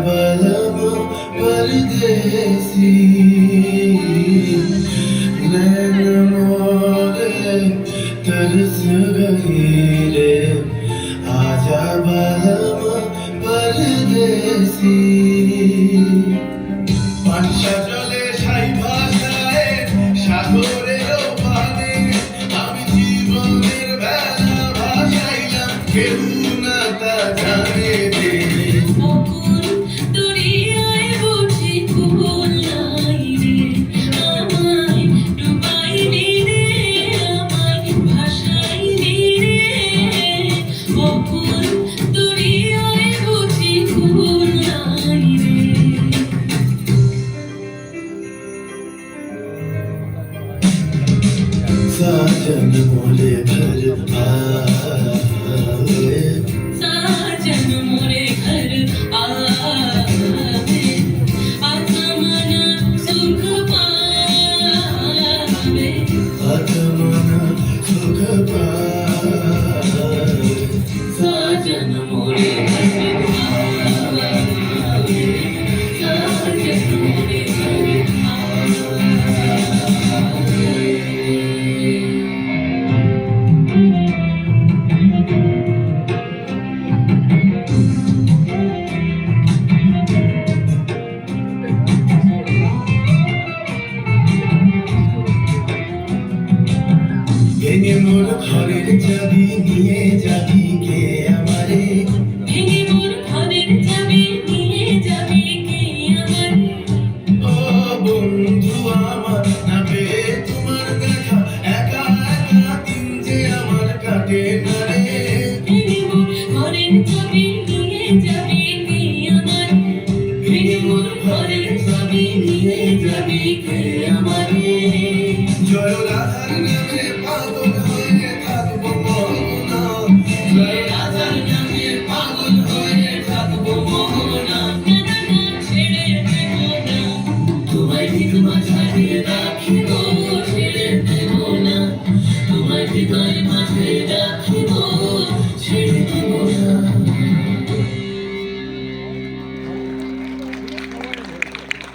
बलम परदेसी नैन मोरे तरस गई रे आजा बलम परदेसी পানিশা জলে সাই ভাষায় সাগরের পানে আমি জীবনের বেলা ভাসাইলাম কেউ না তা জানে রে অকুল দরিয়ায় বুঝি কুল নাই রে আমায় ডুবাইনি রে আমায় ভাসাইনি রে অকুল দরিয়ায় বুঝি কুল নাই রে साजन मोरे घर आवे साजन मोरे घर आवे आत्मना सुख पावे आत्मना सुख पावे साजन मोरे घर आवे साजन मोरे घर ভেঙে মোর ঘরের চাবি নিয়ে যাবি কে আমারে ভেঙে মোর ঘরের চাবি নিয়ে যাবি কে আমারে ও বন্ধু আমার না পেয়ে তোমার দেখা একা একা দিন যে আমার কাটে না রে ভেঙে মোর ঘরের চাবি নিয়ে যাবি কে আমারে ভেঙে মোর ঘরের চাবি নিয়ে যাবি কে আমারে জয় রাধার নামে পাগল হয়ে থাকবো মোহনা জয় রাধার নামে পাগল হয়ে থাকবো মোহনা না ছেড়ে দেব না তোমায় ঠিক মাঝে রাখিব ছেড়ে দেব না তোমার হৃদয় মাঝে রাখিব